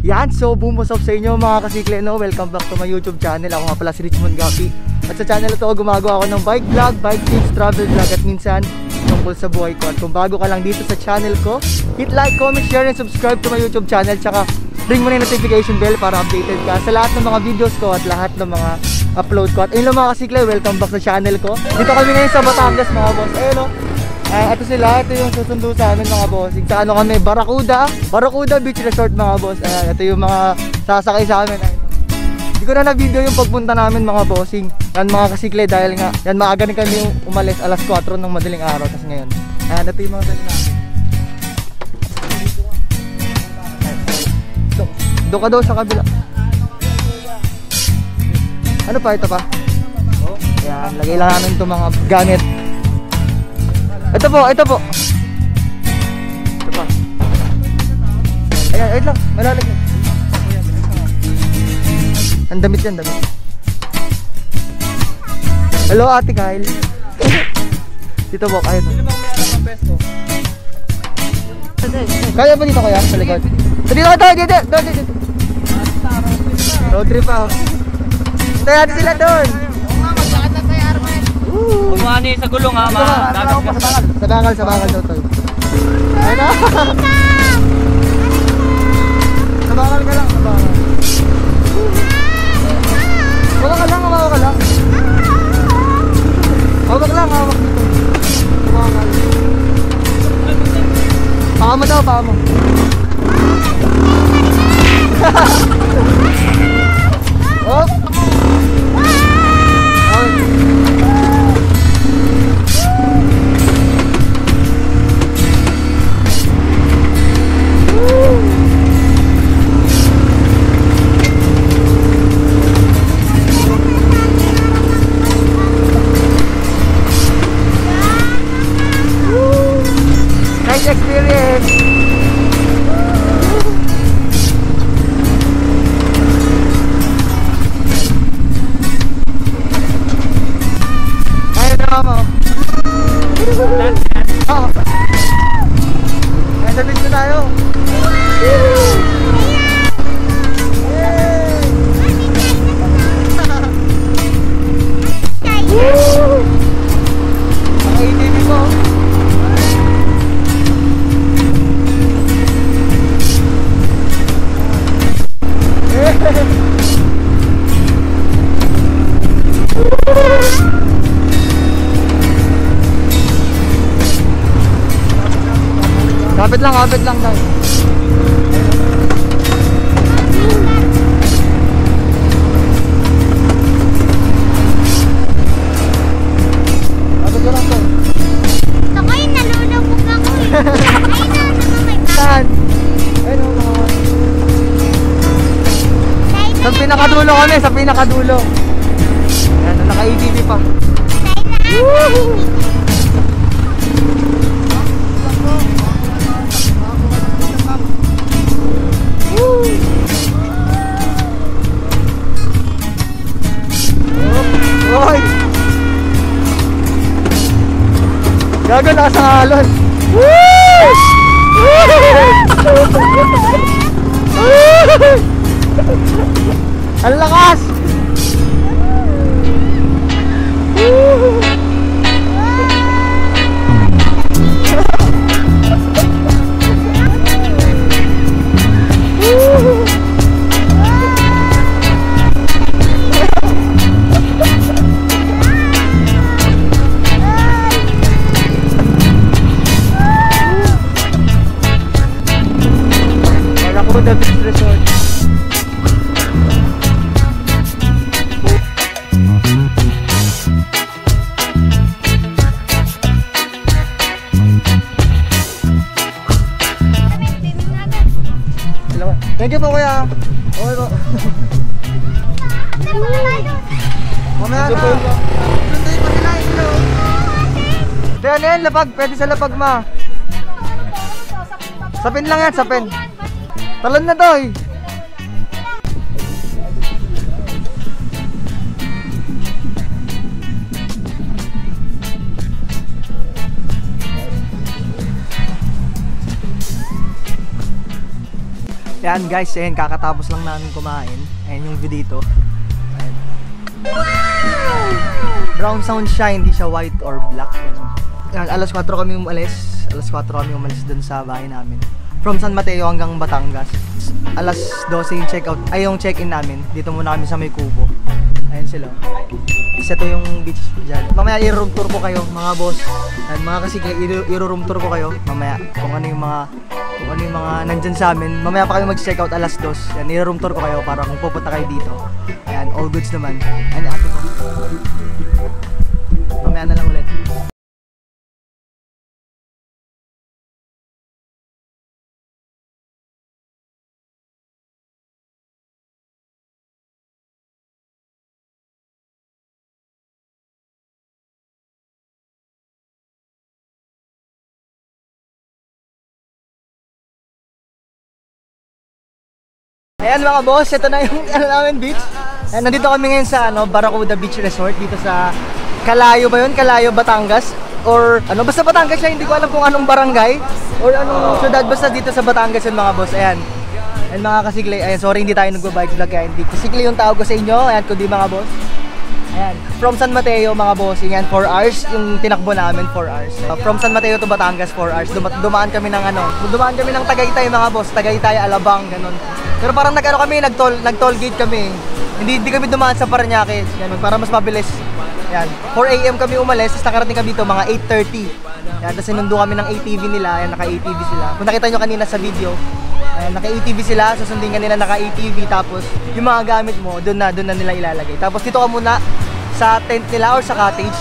Yan, so boom, what's up sa inyo mga kasikle, no? Welcome back to my YouTube channel. Ako nga pala si Richmond Gapi. At sa channel ito, gumagawa ako ng bike vlog, bike tips, travel vlog, at minsan tungkol sa buhay ko. At kung bago ka lang dito sa channel ko, hit like, comment, share, and subscribe to my YouTube channel. Tsaka ring mo na yung notification bell para updated ka sa lahat ng mga videos ko at lahat ng mga upload ko. At ayun lang mga kasikle, welcome back sa channel ko. Dito kami ngayon sa Batangas mga boss. Ayun o. Ito sila, ito yung susundo sa amin mga bossing. Sa ano kami, Barracuda Beach Resort mga boss. Ito yung mga sasakay sa amin. Hindi ko na na-video yung pagpunta namin mga bossing. Yan mga kasikle, dahil nga yan maaga rin kami umalis alas 4 ng madaling araw. Tapos ngayon, ito yung mga dali namin. Doon ka daw sa kabila. Ano pa, ito pa? Yan, lagay lang namin itong mga gamit. Ito po. Ito pa. Ayan, wait lang. Malalag yan. Ang damit yan, damit. Hello, Ate Kyle. Dito po, kaya to. Kaya ba dito kaya? Sa likod. Dito. Road trip pa. Tayo natin sila doon. Kumani sa gulong ha, sa bakal daw tayo. Ayun na. Sa bakal ka lang, sa bakal. Hawak ka lang. Hawak lang dito. Sa bakal. Paa mo daw, paa mo. Hop! Experience. Kaya na mo. Oo. Kaya sa video tayo. Ang ATV mo. Kapit lang tayo. Kapit lang tayo. Ako yung nalulubog ako eh. Ayun na naman may pa. Saan? Ayun o mga. Sa pinakadulo kami, sa pinakadulo. Ayan, naka-ATV pa. Woohoo! Oy! Gago, lakas ang alon. Woo! Ang lakas! Barracuda Beach Resort. Thank you po kuya. Okay po. Mamaya na. Sunduin pa sila. Kaya ano yan, lapag. Pwede sa lapag ma. Sapin lang yan, sapin. Talon na to eh. Yan guys, ayan, kakatapos lang namin kumain. Ayan yung view dito. Ayan. Brown sound siya, hindi siya white or black. Ayan, alas 4 kami umalis. Alas 4 kami umalis dun sa bahay namin. From San Mateo hanggang Batangas. Alas 12 yung check-out, ay yung check-in namin. Dito muna kami sa may kubo. Ayan sila. Kasi ito yung beach dyan. Mamaya i-room tour ko kayo mga boss. At mga kasikle, i-room tour ko kayo mamaya kung ano yung mga nandyan sa amin. Mamaya pa kayo mag-check out alas 2. Yan, i-room tour ko kayo para kung pupunta kayo dito. Ayan, all goods naman. Ayan, ate ko. Mamaya na lang ulit. Ayan mga boss, ito na yung namin beach. Ayan, nandito kami ngayon sa Barracuda Beach Resort dito sa Calayo ba yun? Calayo, Batangas? Or basta Batangas siya, hindi ko alam kung anong barangay or anong syudad, basta dito sa Batangas yun mga boss. Ayan. Ayan mga kasikli, ayan, sorry hindi tayo nagbo-bike vlog kaya hindi kasikli yung tawag ko sa inyo. Ayan, kundi mga boss. Ayan, from San Mateo mga bossing, yan 4 hours yung tinakbo namin, 4 hours. From San Mateo to Batangas 4 hours. Dumaan kami ng Tagaytay mga boss, Tagaytay, Alabang, ganun. Pero parang nag-toll gate kami. Hindi kami dumaan sa Parañaque, ganun, para mas mabilis. Yan, 4 AM kami umalis, tapos nakarating kami dito mga 8:30. Yan, tapos sinundo kami ng ATV nila, ayan, naka-ATV sila. Kung nakita nyo kanina sa video, ayan, naka-ATV sila, susundin ka nila naka-ATV, tapos yung mga gamit mo, doon na nila ilalagay. Tapos dito ka muna sa tent nila or sa cottage.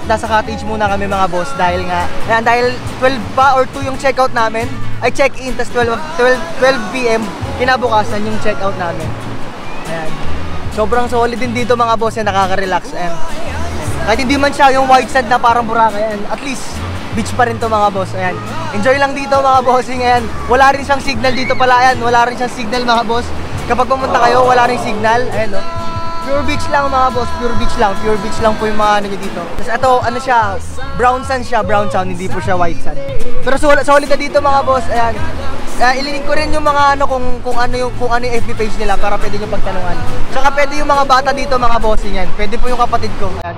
Nasa cottage muna kami mga boss dahil nga, ayan, dahil 12 pa or 2 yung checkout namin, ay check-in, tapos 12 PM, kinabukasan yung checkout namin. Ayan. Sobrang solid din dito mga boss, yan, nakaka-relax. Ayan. Kahit hindi man siya yung white sand na parang Boracay, ayan, at least beach pa rin to mga boss. Ayan. Enjoy lang dito mga bossing. Ayan. Wala rin siyang signal dito pala. Ayan. Wala rin siyang signal mga boss. Kapag pumunta kayo, wala rin signal. Ayan, no? Pure beach lang mga boss. Pure beach lang. Pure beach lang po yung mga ano nyo dito. Tapos ito, siya, brown sand siya. Brown sand, hindi po siya white sand. Pero solid na dito mga boss. Ayan. Ililink ko rin yung mga kung ano yung FB page nila para pwede nyo pagtanungan. Tsaka pwede yung mga bata dito mga bossing yan. Pwede po yung kapatid ko. Ayan.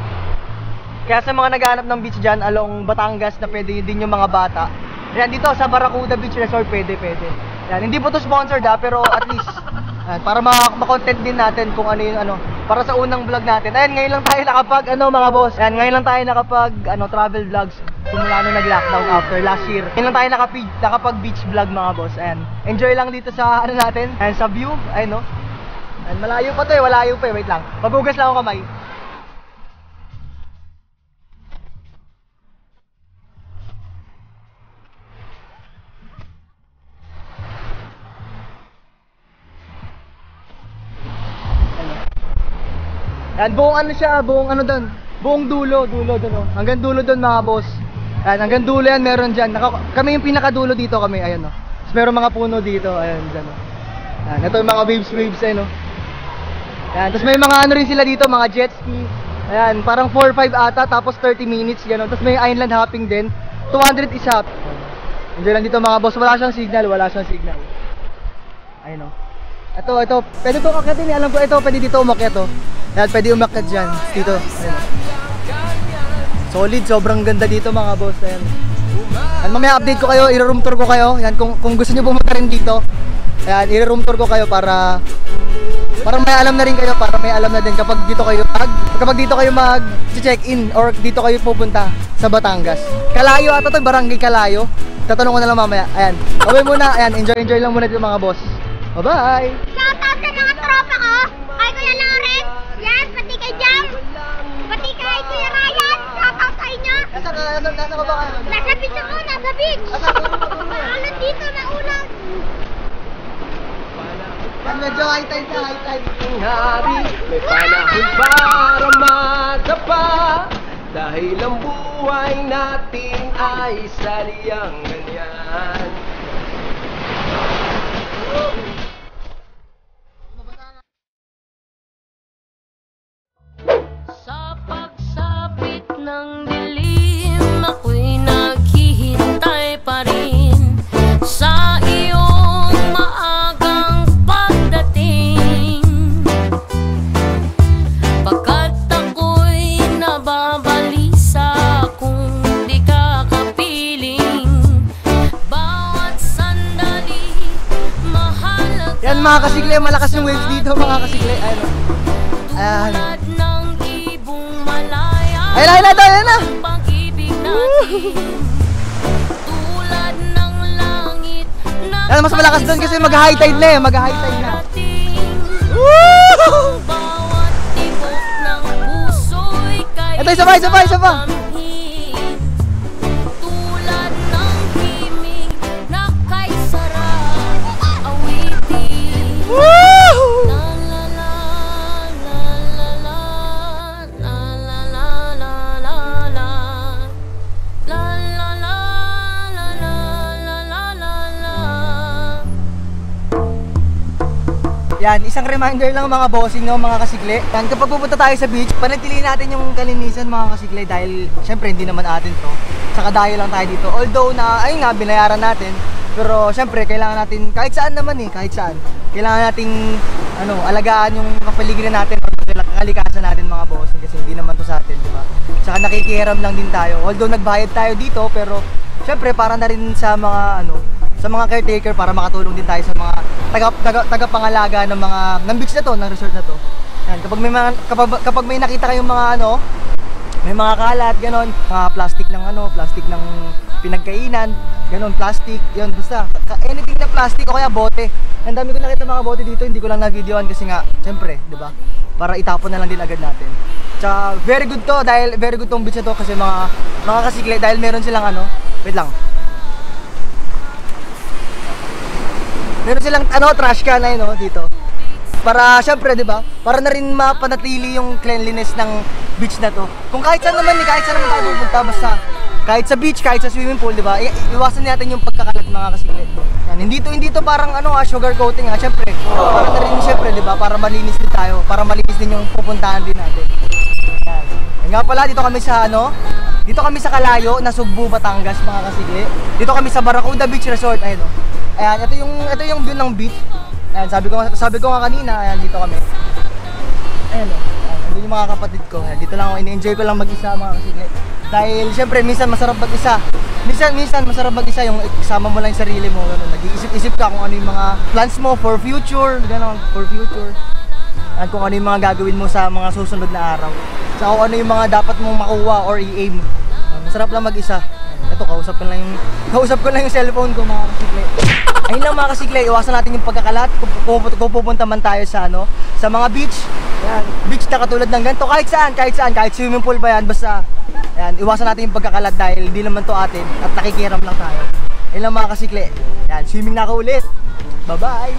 Kaya sa mga naghahanap ng beach dyan along Batangas na pwede din yung mga bata. Ayan, dito sa Barracuda Beach Resort pwede. Ayan, hindi po to sponsored pero at least ayan, para ma-content din natin kung ano yung para sa unang vlog natin. Ayan, ngayon lang tayo nakapag mga boss. Ayan, ngayon lang tayo nakapag travel vlogs simula nung nag-lockdown after last year. Ngayon lang tayo nakapag beach vlog mga boss. Ayan, enjoy lang dito sa natin. Ayan, sa view. Ayan, no. Ayan, malayo pa to malayo pa wait lang. Paghugas lang ako kamay. Yan, buong dulo doon, oh. Hanggang dulo doon mga boss. Yan, hanggang dulo yan meron dyan. Kami yung pinakadulo dito kami, ayan, oh. Tapos meron mga puno dito, ayan, dyan, oh. Yan, ito yung mga waves, ayan, oh. Yan, tapos may mga rin sila dito, mga jet ski. Ayan, parang 4-5 ata, tapos 30 minutes, gano'n. Tapos may island hopping din, 200 isa. Enjoy lang dito mga boss, wala siyang signal. Ayun, oh. Ito, pwede ito akyatin, alam ko ito, pwede dito umakyat, oh. Yan, pwede umakyat dyan, dito. Ayan. Solid, sobrang ganda dito mga boss. Ayan. Yan, mamaya update ko kayo, i-room tour ko kayo. Yan, kung gusto nyo pumunta rin dito, ayan, i-room tour ko kayo para may alam na rin kayo, para may alam na din kapag dito kayo mag-check-in or dito kayo pupunta sa Batangas. Calayo ata to, barangay Calayo. Tatanong ko na lang mamaya. Ayan, okay muna, ayan, enjoy lang muna dito mga boss. Bye-bye! Shoutout sa mga tropa ko, kay Kuya Lawrence, yan, pati kay Jam, pati kay Kuya Ryan, shoutout sa inyo. Nasa ka ba ka? Nasa beach ako, nasa beach. Ulan dito, naulan. Medyo high tide na, high tide. Hari, may panahon para madapa, dahil ang buhay natin ay sadyang ganyan. Sa pagsapit ng dilim, ako'y naghihintay pa rin sa iyong maagang Yan mga kasikle, malakas yung waves dito mga kasikle. Ayan. Ayan. Ayun na, ayun na. Yan, mas malakas doon kasi mag-high tide na eh, mag-high tide na. Woo! Ito, isa pa, isa pa, isa pa. Tulad ng himig na kay sarap awitin. Woo! La la la la la la la la la la la la la la la la la la la. Yan, isang reminder lang mga bossing no, mga kasikle. Yan, kapag pupunta tayo sa beach, panatilihin natin yung kalinisan mga kasikle dahil syempre hindi naman atin to. Saka dahil lang tayo dito. Although na, ayun nga, binayaran natin. Pero syempre, kailangan natin, kahit saan naman eh, kahit saan. Kailangan nating, alagaan yung kapaligiran natin o kalikasan natin mga bossing kasi hindi naman to sa atin, di ba? Saka nakikihiram lang din tayo. Although nagbayad tayo dito, pero syempre para na rin sa mga, sa mga caretaker para makatulong din tayo sa mga tagapangalaga ng beach na to, ng resort na to. Yan, kapag may nakita kayong mga may mga kalat, ganon, mga plastic ng pinagkainan, ganon, plastic, yun, basta anything na plastic o kaya bote. Ang dami ko nakita mga bote dito, hindi ko lang na-videoan kasi nga, syempre, di ba? Para itapon na lang din agad natin. Tsaka very good to, dahil very good tong beach na to kasi mga kasikle, dahil meron silang wait lang. Meron silang trash can ay dito. Para syempre, 'di ba? Para na rin mapanatili yung cleanliness ng beach na to. Kung kahit saan naman tayo pupunta basta kahit sa beach, kahit sa swimming pool, 'di ba? Iwasan natin yung pagkakalat mga kasikle. Yan, hindi to parang sugar coating syempre. Para na rin syempre, 'di ba? Para malinis din tayo, para malinis din yung pupuntahan din natin. Yan. Yan nga pala, dito kami sa Kalayo, Nasugbu, Batangas mga kasikle. Dito kami sa Barracuda Beach Resort, ayun. Ayan, ito yung view ng beach. Ayan, sabi ko nga kanina, ayan, dito kami. Ayan, ito yung mga kapatid ko. Ayan, dito lang ako, ini-enjoy ko lang mag-isa mga kasikle. Dahil syempre, minsan masarap mag-isa. Minsan masarap mag-isa yung isama mo lang yung sarili mo. Nag-iisip-isip ka kung ano yung mga plans mo for future, gano'n, for future. At kung ano yung mga gagawin mo sa mga susunod na araw. Saka kung ano yung mga dapat mong makuha or i-aim. Masarap lang mag-isa. Ito, kausap ko lang yung cellphone ko mga kasikle. Ayun lang mga kasikle, iwasan natin yung pagkakalat kung pupunta man tayo sa mga beach. Yan, beach na katulad ng ganito, kahit swimming pool pa yan, basta yan, iwasan natin yung pagkakalat dahil hindi naman to atin at nakikiram lang tayo. Ayun lang mga kasikle. Yan, swimming na ka ulit. Bye-bye!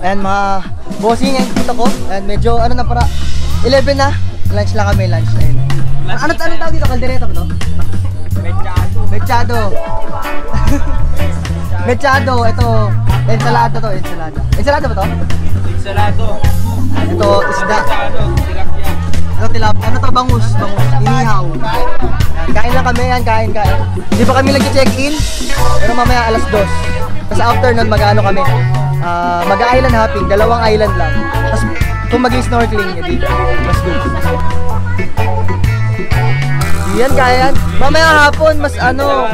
Ayan mga bossing, yung dito ko. Ayan, medyo na para 11 na. Lunch lang kami, lunch. Ayun. Anong tawag dito? Kaldereta ba to? Mechado. Mechado, ito. Ensalada to, ensalada. Ensalada ba to? Ensalado. Ito, isda. Ito, tilapia. Ano to? Bangus. Inihaw. Kain lang kami, yan, kain. Hindi pa kami nag-check-in. Pero mamaya alas 2. Tapos after nun, kami. Mag-island hopping, 2 island lang. Tapos kung mag-snorkeling, dito. Mas good. Yan, kaya yan. Mamaya hapon, mas Woo!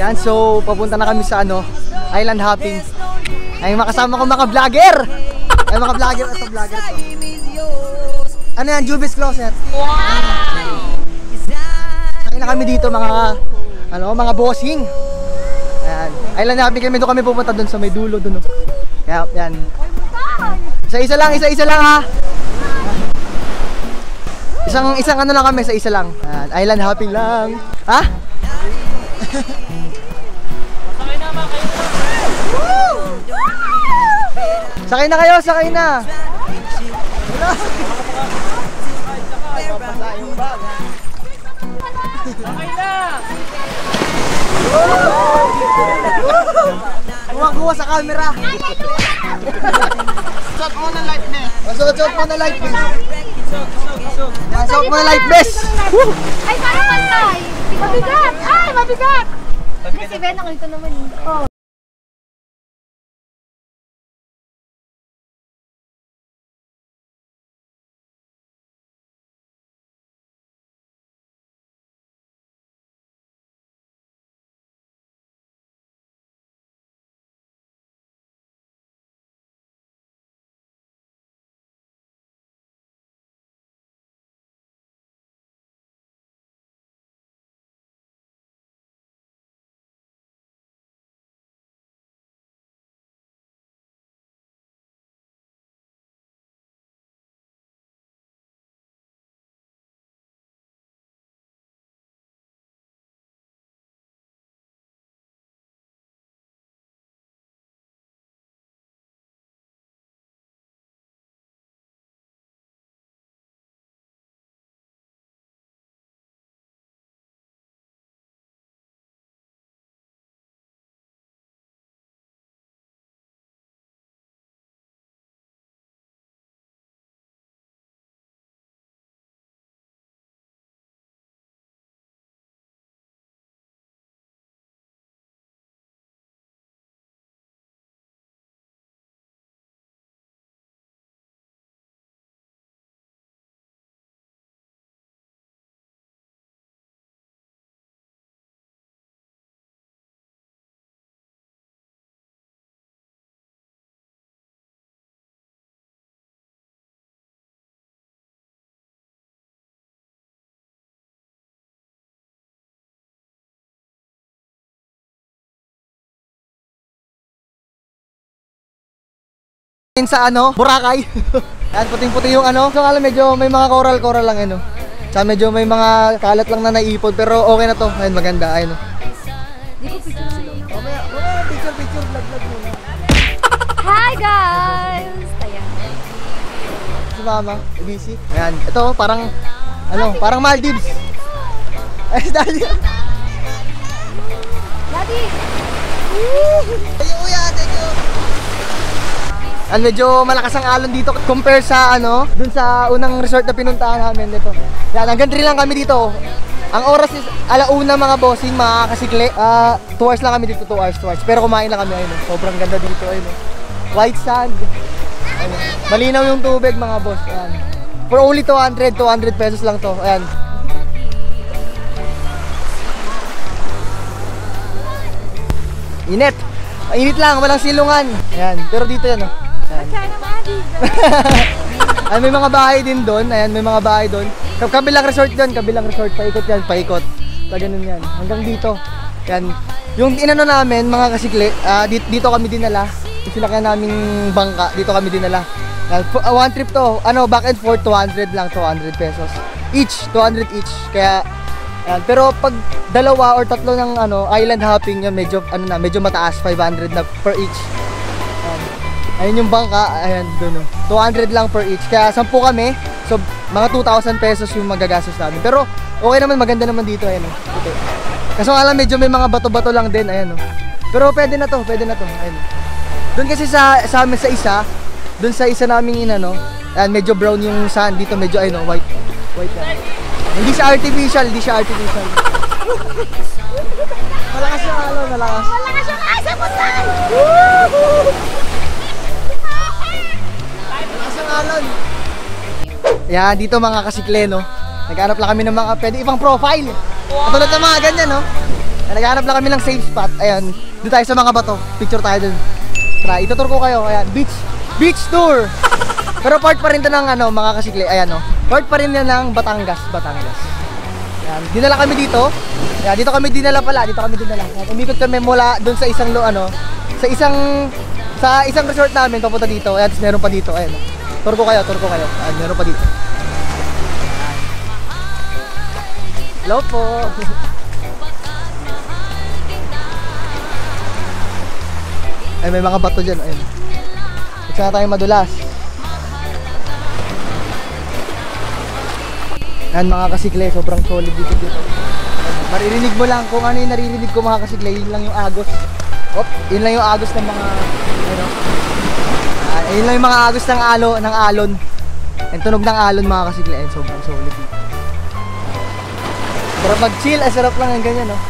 Yan, so papunta na kami sa ano, island hopping. Ay makasama ko mga vlogger. Ay mga vlogger, ito vlogger to. Ano yan, Juvis Closet. Wow! Sakay na kami dito mga mga bossing. Ayan. Island hopping kami, doon kami pupunta doon sa may dulo doon. Kaya yan. Isa-isa lang ha. Isang ano lang kami, isa lang. Ayan, island hopping lang. Ha? Sakay na kayo, sakay na. Sakay na. Kuha sa camera. Shot mo na light vest. Shot mo na light vest. Shot mo na light vest. Ay, parang matay. Mabigat. Ay, mabigat. Si Ben, ako ito naman. Oh. Sa ano, Boracay. Yan, puting-puti yung ano. So alam, medyo may mga coral lang ano. Sa medyo may mga kalat lang na naipon, pero okay na to. Ayun, maganda, ayun. Di ko picture sila. Picture, vlog muna. Hi guys! Ayan. Si Mama, busy. Ayan, ito parang ano, parang Maldives. Ay, Daddy. Daddy! Thank you, kuya, thank you. Medyo malakas ang alon dito compare sa ano, dun sa unang resort na pinuntahan namin dito. Yan, hanggang 3 lang kami dito. Ang oras is alauna mga bossing, mga kasikle. 2 hours lang kami dito, 2 hours. Pero kumain lang kami, ayun. Sobrang ganda dito, ayun. White sand. Ayun. Malinaw yung tubig mga boss. Ayan. For only 200 pesos lang to. Ayan. Init. Init lang, walang silungan. Ayan, pero dito yan, oh. Ay, may mga bahay din doon. Ayan, may mga bahay doon. Kabilang resort doon, kabilang resort. Paikot yan, paikot. So, ganun yan. Hanggang dito. Yan. Yung inano namin, mga kasikli, dito kami dinala. Yung sinakyan naming bangka, dito kami dinala. One trip to. Ano, back and forth, 200 lang, 200 pesos. Each, 200 each. Kaya, ayan. Pero pag dalawa or tatlo ng ano, island hopping, yan, medyo, ano na, medyo mataas, 500 na per each. Ayun yung bangka, ayan doon. 200 lang per each. Kaya 10 kami. So mga 2,000 pesos yung magagastos namin. Pero okay naman, maganda naman dito, ayan. Okay. Kaso alam, medyo may mga bato-bato lang din, ayan. Pero pwede na to, ayan. Doon kasi sa amin sa isa, doon sa isa naming inano, ayan, medyo brown yung sand, dito medyo ayun, white yan. Hindi siya artificial. Malakas yung alon, malakas. Malakas yung ay, sabutan! Alon. Yan, dito mga kasikle, no? Naghanap lang kami ng mga pwede ibang profile. Katulad ng mga ganyan, no? Naghahanap lang kami ng safe spot. Ayan, doon tayo sa mga bato. Picture tayo doon. Tara, itutur ko kayo. Ayan, beach tour. Pero part pa rin to ng ano, mga kasikli. Ayan o. Part pa rin yan ng Batangas. Ayan, dinala kami dito. Ayan, dito kami dinala pala. Ayan, umikot kami mula doon sa isang sa isang resort namin papunta dito. Ayan, meron pa dito. Ayan. Tour ko kayo. Ayan, meron pa dito. Ayan. Hello po. Ay, may mga bato dyan. Ayun. Huwag sana tayo madulas. Yan mga kasikle, sobrang solid dito. Maririnig mo lang kung ano yung naririnig ko mga kasikle. Yun lang yung agos. Yun lang yung agos ng mga ano. Yun lang yung mga agos ng alon. Yung tunog ng alon mga kasikle. Ayun, sobrang solid dito. Pero pag chill, sarap lang yung ganyan, no?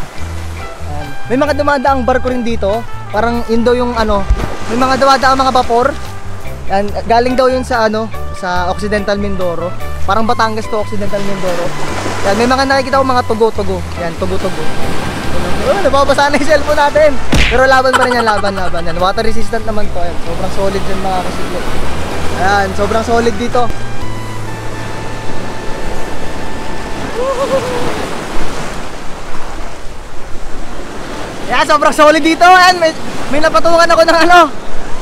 Ayan. May mga dumadaang barko rin dito. Parang yun daw yung ano, may mga dumadaang mga vapor. Yan, galing daw yun sa ano, sa Occidental Mindoro. Parang Batangas to Occidental Mindoro. Yan, may mga nakikita ko mga tugo. Yan, tugo. Nababasa na yung cellphone natin. Pero laban pa rin yan, laban. Yan, water resistant naman to. Yan, sobrang solid yan mga kasiglo. Ayan, sobrang solid dito. Yan, sobrang solid dito. Yan, may napatungan ako ng ano.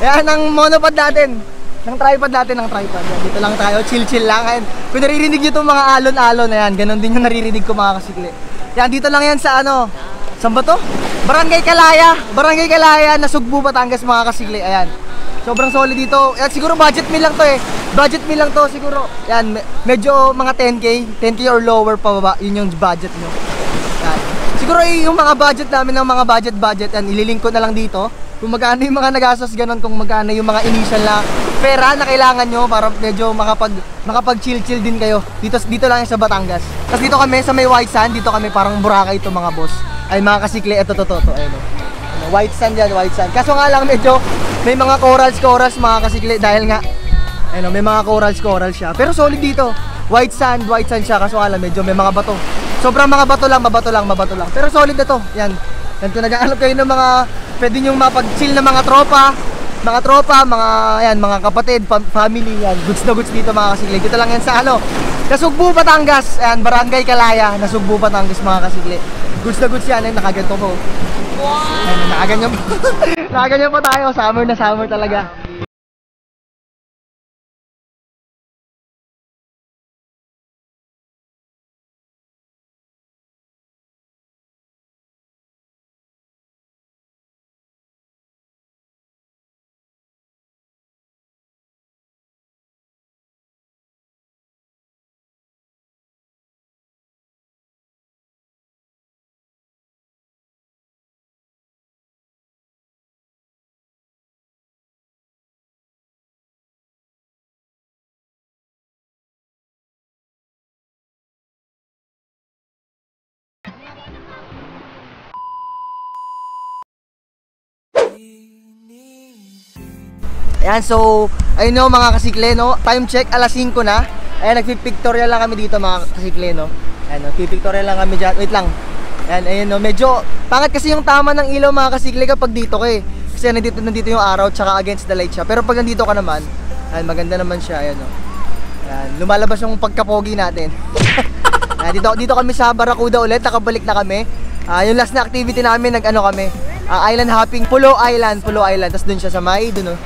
Yan, ng monopod natin. Ng tripod. Yan, dito lang tayo, chill lang. Yan. Kung naririnig nyo itong mga alon-alon, ayan, ganun din yung naririnig ko mga kasikli. Yan, dito lang yan sa ano, saan ba to? Barangay Kalaya, Nasugbu, Batangas mga kasikli. Ayan, sobrang solid dito. Yan, siguro budget meal lang to siguro. Yan, medyo mga 10k or lower pa baba, yun yung budget nyo. Yan. Siguro yung mga budget namin ng mga budget yan, ililink ko na lang dito. Kung magkano yung mga nagastos ganun, kung magkano yung mga initial na pera na kailangan nyo para medyo makapag chill din kayo. Dito lang sa Batangas. Tapos dito kami sa may white sand, dito kami parang Boracay ito mga boss. Ay mga kasikli, ito. Ayun. White sand yan, white sand. Kaso nga lang medyo may mga corals mga kasikli dahil nga ayun, may mga corals siya. Pero solid dito. White sand siya, kaso nga lang medyo may mga bato. Sobrang mga bato lang. Pero solid na to. Yan kung nag-aalap kayo ng mga pwede nyong mapag-chill na mga tropa, mga kapatid, family, yan. Goods na goods dito mga kasigli. Dito lang yan sa ano, Nasugbu, Batangas. Ayan, Barangay Kalaya, Nasugbu, Batangas mga kasigli. Goods na goods yan, ayun, nakaganto ko. Ayan, nakaganyan pa tayo, summer na summer talaga. Ayan, so, ayun no mga kasikle, no? Time check, alas 5 na. Ayan, nagpipictorial lang kami dito mga kasikle, no? Ayan, no? Pipictorial lang kami dyan. Wait lang. Ayan, ayun no? Medyo, pangat kasi yung tama ng ilaw mga kasikle kapag dito ka eh. Kasi nandito yung araw, tsaka against the light siya. Pero pag nandito ka naman, ayan, maganda naman siya, ayan no? Ayan, lumalabas yung pagkapogi natin. Ayan, dito kami sa Barracuda ulit, nakabalik na kami. Yung last na activity namin, nag-ano kami, island hopping, Pulo Island. Tapos dun siya sa may dulo.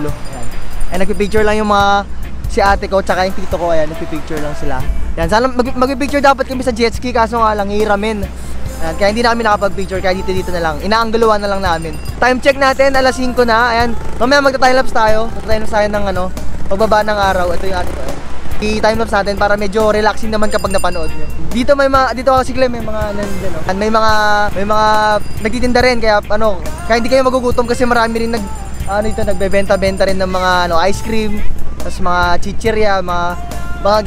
Ayan. Ayan, nagpipicture lang yung mga si ate ko tsaka yung tito ko. Ayan, nagpipicture lang sila. Ayan, sana magpipicture dapat kami sa jet ski, kaso nga lang hiramin. Ayan, kaya hindi namin nakapag-picture, kaya dito na lang. Inaangguluhan na lang namin. Time check natin, alas 5 na. Ayan, mamaya magta-timelapse tayo. Magta-timelapse tayo ng ano, pagbaba ng araw. Ito yung ate ko. I-timelapse natin para medyo relaxing naman kapag napanood nyo. Dito kasi may mga nandiyan, no? May mga nagtitinda rin, kaya kaya hindi kayo magugutom kasi marami rin nagbebenta-benta rin ng mga ice cream, tapos mga chichirya, mga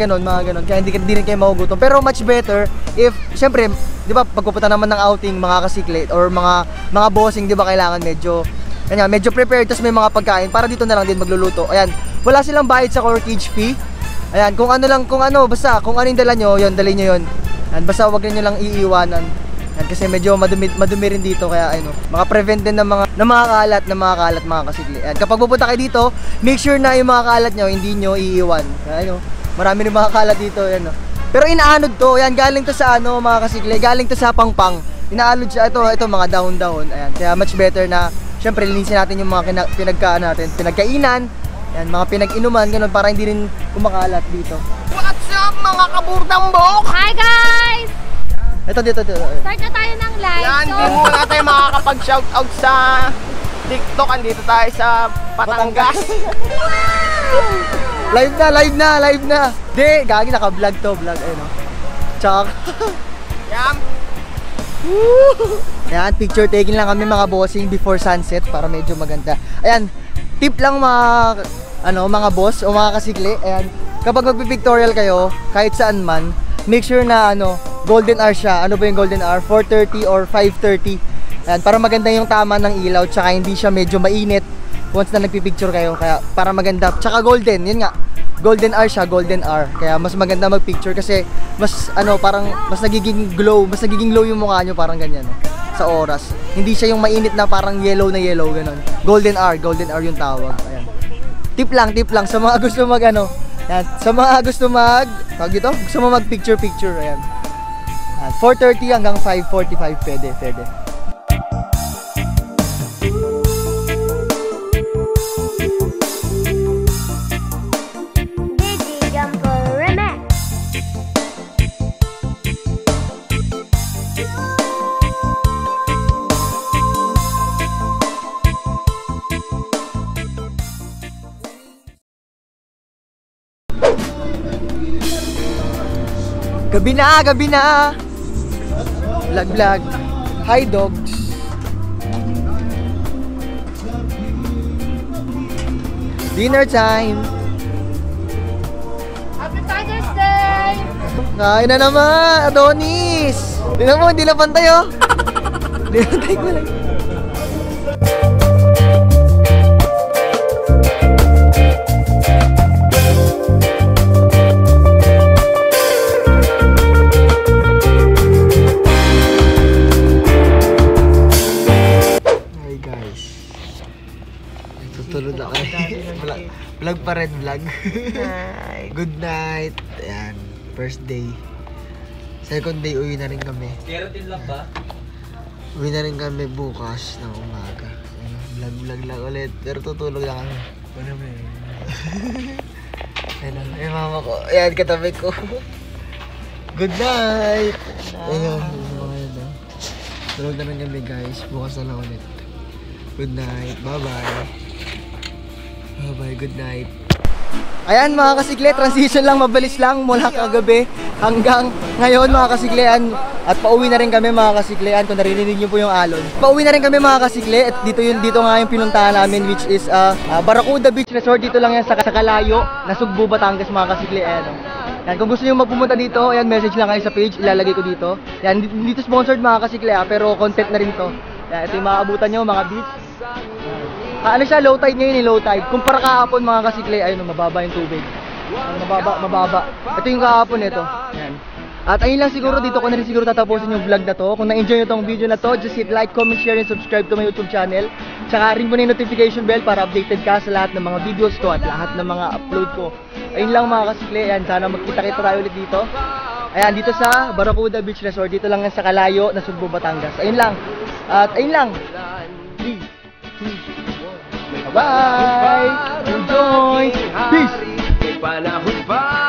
ganon. Kaya hindi rin kayo magugutom. Pero much better if syempre, 'di ba, pagpupunta naman ng outing mga kasiklet or mga bossing, 'di ba, kailangan medyo prepared, tapos may mga pagkain para dito na lang din magluluto. Ayan, wala silang bayad sa corkage fee. Ayan, basta kung ano yung dala nyo, dalhin nyo yun. Ayan, basta wag nyo lang iiwanan. Yan, kasi medyo madumi rin dito kaya ano, maka-prevent din ng mga kalat mga kasigli. Yan, kapag pupunta kayo dito, make sure na yung mga kalat nyo hindi nyo iiwan. Ano, marami rin mga kalat dito, yan no. Pero inaanod to, yan galing to sa ano mga kasigli, galing to sa pangpang. Inaalod siya ito mga dahon-dahon. Ayan, kaya much better na syempre linisin natin yung mga pinagkainan, yan, mga pinag-inuman, ganun para hindi rin kumakalat dito. What's up mga kaburdambok? Hi guys! Ito dito. Start na tayo ng live. Yan, di muna tayo makakapag-shoutout sa TikTok. Andito tayo sa Batangas. Live na. Di, gagi naka-vlog to, vlog ayun. Tsaka Yan. ayan, picture taking lang kami mga bossing before sunset para medyo maganda. Ayan, tip lang mga boss o mga kasigli. Ayan, kapag magpi-pictorial kayo, kahit saan man, make sure na golden hour siya. Ano ba yung golden hour? 4:30 or 5:30. Ayan, para maganda yung tama ng ilaw, tsaka hindi siya medyo mainit once na nagpi-picture kayo. Kaya para maganda. Tsaka golden, yun nga. Golden hour siya, golden hour. Kaya mas maganda mag-picture kasi mas parang mas nagiging glow yung mukha nyo, parang ganyan sa oras. Hindi siya yung mainit na parang yellow ganun. Golden hour yung tawag. Ayan. Tip lang sa mga gusto yan, sa mga gusto gusto mo mag-picture, ayan. 4:30 hanggang 5:45 pwede. Gabi na. Vlog. Hi dogs. Dinner time. Happy Father's Day! Kain na naman, Adonis. Tingnan mo, hindi na pantay oh. Hindi na pantay ko lang. Tutulog na kayo. Vlog pa rin, vlog. Good night. Ayan, first day. Second day, uwi na rin kami. Keratin lang ba? Uwi na rin kami bukas ng umaga. Ayan, vlog lang ulit. Pero tutulog lang kami. Ano ba Ayan, ay mama ko. Ayan, katabi ko. Good night. Ayan, tulog na rin kami guys. Bukas na lang ulit. Good night. Bye-bye. Bye-bye, good night. Ayan mga kasigli, transition lang, mabilis lang mula kagabi hanggang ngayon mga kasiglian. At pauwi na rin kami mga kasiglian, kung narinig nyo po yung alon. Pauwi na rin kami mga kasigli at dito nga yung pinuntahan namin, which is Barracuda Beach Resort. Dito lang yan sa Kalayo, Nasugbu, Batangas mga kasigli. Yan, kung gusto nyo magpumunta dito, ayan, message lang kayo sa page, ilalagay ko dito. Yan, dito sponsored mga kasigli pero content na rin to. Yan, ito yung maabutan nyo mga beach. Ano siya, low tide ngayon, low tide. Kumpara kahapon mga kasikli, ayun, mababa yung tubig. Mababa. Ito yung kahapon nito. Yan. At ayun lang siguro, dito ko na rin siguro tatapusin yung vlog na to. Kung na-enjoy nyo tong video na to, just hit like, comment, share, and subscribe to my YouTube channel. Tsaka ring mo na yung notification bell para updated ka sa lahat ng mga videos ko at lahat ng mga upload ko. Ayun lang mga kasikli, ayan, sana magkita-kita tayo ulit dito. Ayan, dito sa Barracuda Beach Resort, dito lang yan sa Kalayo, Nasugbu, Batangas. Ayun lang. At ayun lang. 3, 2, 1. Bye! Enjoy! Peace! May panahon pa